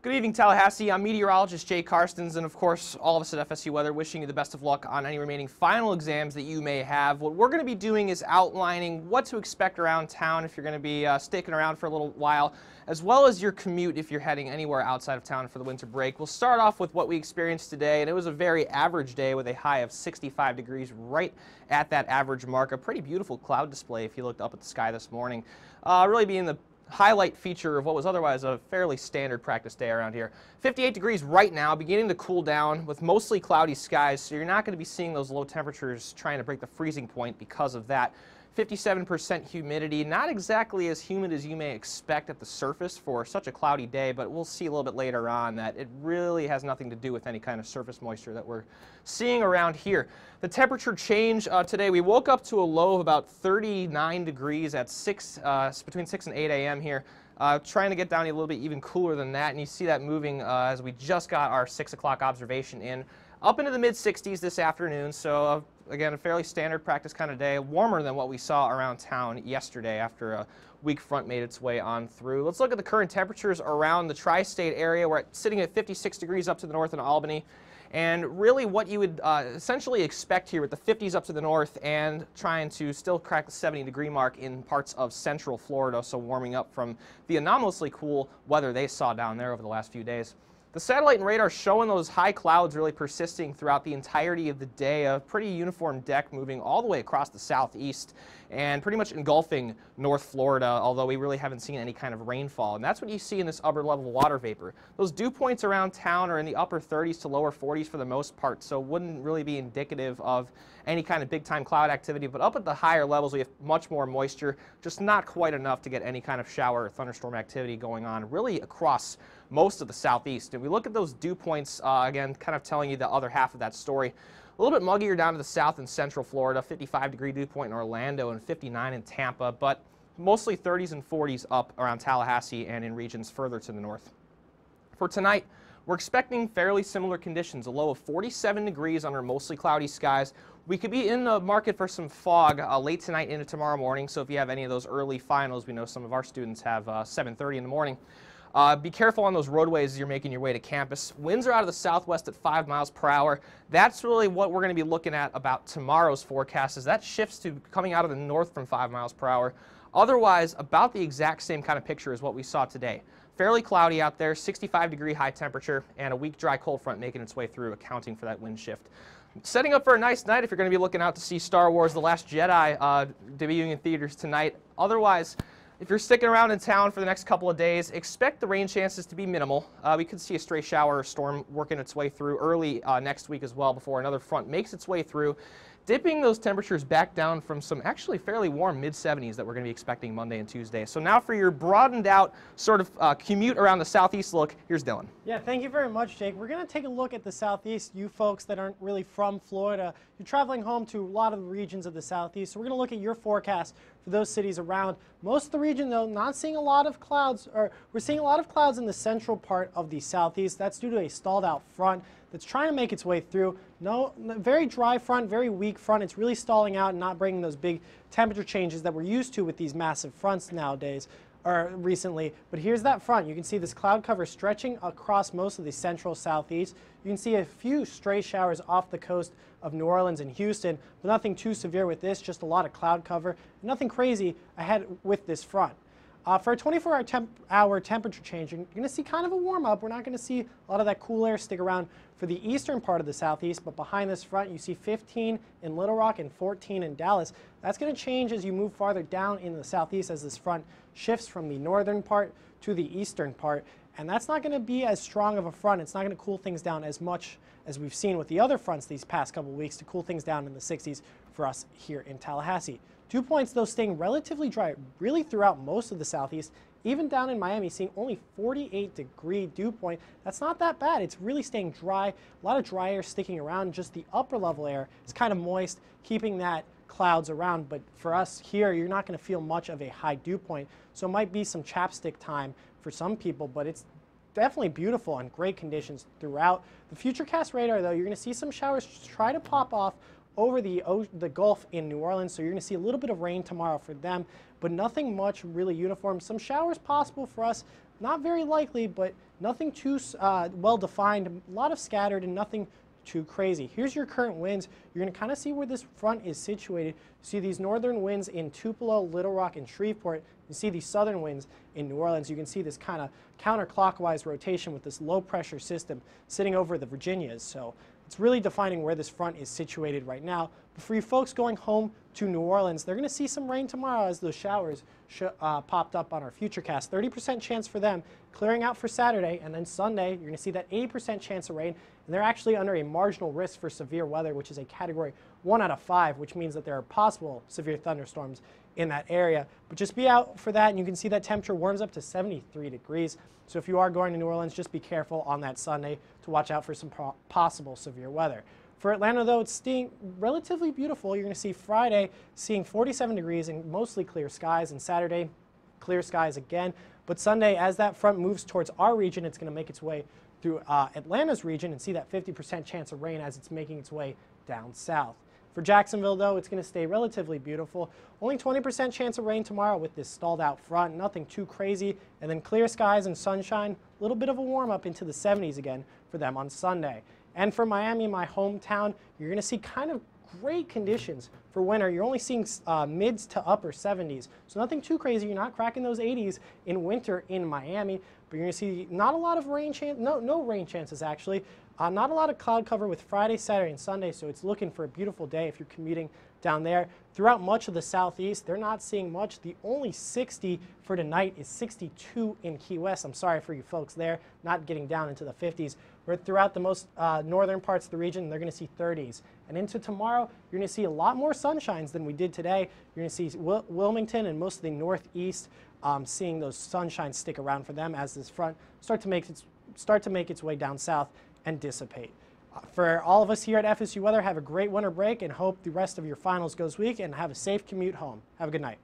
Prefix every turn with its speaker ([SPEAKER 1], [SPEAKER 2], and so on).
[SPEAKER 1] Good evening, Tallahassee. I'm meteorologist Jay Karstens, and of course, all of us at FSU Weather wishing you the best of luck on any remaining final exams that you may have. What we're going to be doing is outlining what to expect around town if you're going to be sticking around for a little while, as well as your commute if you're heading anywhere outside of town for the winter break. We'll start off with what we experienced today, and it was a very average day with a high of 65 degrees right at that average mark. A pretty beautiful cloud display if you looked up at the sky this morning. Really being the highlight feature of what was otherwise a fairly standard practice day around here. 58 degrees right now, beginning to cool down with mostly cloudy skies, so you're not going to be seeing those low temperatures trying to break the freezing point because of that. 57% humidity, not exactly as humid as you may expect at the surface for such a cloudy day, but we'll see a little bit later on that it really has nothing to do with any kind of surface moisture that we're seeing around here. The temperature change today, we woke up to a low of about 39 degrees at between 6 and 8 a.m. here. Trying to get down a little bit even cooler than that, and you see that moving as we just got our 6 o'clock observation in. Up into the mid-60s this afternoon, so again, a fairly standard practice kind of day, warmer than what we saw around town yesterday after a weak front made its way on through. Let's look at the current temperatures around the tri-state area. We're sitting at 56 degrees up to the north in Albany, and really what you would essentially expect here with the 50s up to the north and trying to still crack the 70-degree mark in parts of central Florida, so warming up from the anomalously cool weather they saw down there over the last few days. The satellite and radar showing those high clouds really persisting throughout the entirety of the day. A pretty uniform deck moving all the way across the southeast and pretty much engulfing North Florida, although we really haven't seen any kind of rainfall. And that's what you see in this upper level water vapor. Those dew points around town are in the upper 30s to lower 40s for the most part, so wouldn't really be indicative of any kind of big time cloud activity. But up at the higher levels, we have much more moisture, just not quite enough to get any kind of shower or thunderstorm activity going on really across most of the southeast. And we look at those dew points, again, kind of telling you the other half of that story. A little bit muggier down to the south in central Florida, 55-degree dew point in Orlando and 59 in Tampa, but mostly 30s and 40s up around Tallahassee and in regions further to the north. For tonight, we're expecting fairly similar conditions, a low of 47 degrees under mostly cloudy skies. We could be in the market for some fog late tonight into tomorrow morning, so if you have any of those early finals, we know some of our students have 7:30 in the morning. Be careful on those roadways as you're making your way to campus. Winds are out of the southwest at 5 miles per hour. That's really what we're going to be looking at about tomorrow's forecast, as that shifts to coming out of the north from 5 miles per hour. Otherwise, about the exact same kind of picture as what we saw today. Fairly cloudy out there, 65-degree high temperature, and a weak dry cold front making its way through, accounting for that wind shift. Setting up for a nice night if you're going to be looking out to see Star Wars: The Last Jedi debuting in theaters tonight. Otherwise, if you're sticking around in town for the next couple of days, expect the rain chances to be minimal. We could see a stray shower or storm working its way through early next week as well before another front makes its way through, dipping those temperatures back down from some actually fairly warm mid-70s that we're going to be expecting Monday and Tuesday. So now for your broadened out sort of commute around the southeast look, here's Dylan.
[SPEAKER 2] Yeah, thank you very much, Jake. We're going to take a look at the southeast. You folks that aren't really from Florida, you're traveling home to a lot of the regions of the southeast. So we're going to look at your forecast for those cities around. Most of the region, though, not seeing a lot of clouds, or we're seeing a lot of clouds in the central part of the southeast. That's due to a stalled out front that's trying to make its way through. No, very dry front, very weak front. It's really stalling out and not bringing those big temperature changes that we're used to with these massive fronts nowadays, or recently. But here's that front. You can see this cloud cover stretching across most of the central southeast. You can see a few stray showers off the coast of New Orleans and Houston, but nothing too severe with this, just a lot of cloud cover. Nothing crazy ahead with this front. For a 24-hour temperature change, you're going to see kind of a warm-up. We're not going to see a lot of that cool air stick around for the eastern part of the southeast, but behind this front, you see 15 in Little Rock and 14 in Dallas. That's going to change as you move farther down in the southeast as this front shifts from the northern part to the eastern part, and that's not going to be as strong of a front. It's not going to cool things down as much as we've seen with the other fronts these past couple of weeks to cool things down in the 60s for us here in Tallahassee. Dew points, though, staying relatively dry really throughout most of the southeast. Even down in Miami, seeing only 48-degree dew point. That's not that bad. It's really staying dry. A lot of dry air sticking around. Just the upper level air is kind of moist, keeping that clouds around. But for us here, you're not going to feel much of a high dew point. So it might be some chapstick time for some people, but it's definitely beautiful and great conditions throughout. The Futurecast radar, though, you're going to see some showers try to pop off over the Gulf in New Orleans, so you're going to see a little bit of rain tomorrow for them, but nothing much really uniform. Some showers possible for us not very likely, but nothing too well defined, a lot of scattered and nothing too crazy. Here's your current winds. You're going to kind of see where this front is situated. You see these northern winds in Tupelo, Little Rock, and Shreveport. You see these southern winds in New Orleans. You can see this kind of counterclockwise rotation with this low pressure system sitting over the Virginias. So it's really defining where this front is situated right now. But for you folks going home to New Orleans, they're going to see some rain tomorrow as those showers popped up on our Futurecast. 30% chance for them, clearing out for Saturday, and then Sunday, you're going to see that 80% chance of rain, and they're actually under a marginal risk for severe weather, which is a category 1 out of 5, which means that there are possible severe thunderstorms in that area. But just be out for that, and you can see that temperature warms up to 73 degrees. So if you are going to New Orleans, just be careful on that Sunday to watch out for some possible severe weather. For Atlanta, though, it's staying relatively beautiful. You're going to see Friday seeing 47 degrees and mostly clear skies, and Saturday, clear skies again. But Sunday, as that front moves towards our region, it's going to make its way through Atlanta's region and see that 50% chance of rain as it's making its way down south. For Jacksonville, though, it's going to stay relatively beautiful. Only 20% chance of rain tomorrow with this stalled out front, nothing too crazy. And then clear skies and sunshine, a little bit of a warm up into the 70s again for them on Sunday. And for Miami, my hometown, you're going to see kind of great conditions for winter. You're only seeing mids to upper 70s. So nothing too crazy. You're not cracking those 80s in winter in Miami. But you're going to see not a lot of rain chance, no rain chances actually. Not a lot of cloud cover with Friday, Saturday, and Sunday, so it's looking for a beautiful day if you're commuting down there. Throughout much of the southeast, they're not seeing much. The only 60 for tonight is 62 in Key West. I'm sorry for you folks there, not getting down into the 50s. But throughout the most northern parts of the region, they're going to see 30s. And into tomorrow, you're going to see a lot more sunshines than we did today. You're going to see Wilmington and most of the northeast seeing those sunshines stick around for them as this front start to make its way down south and dissipate. For all of us here at FSU Weather, have a great winter break and hope the rest of your finals goes week and have a safe commute home. Have a good night.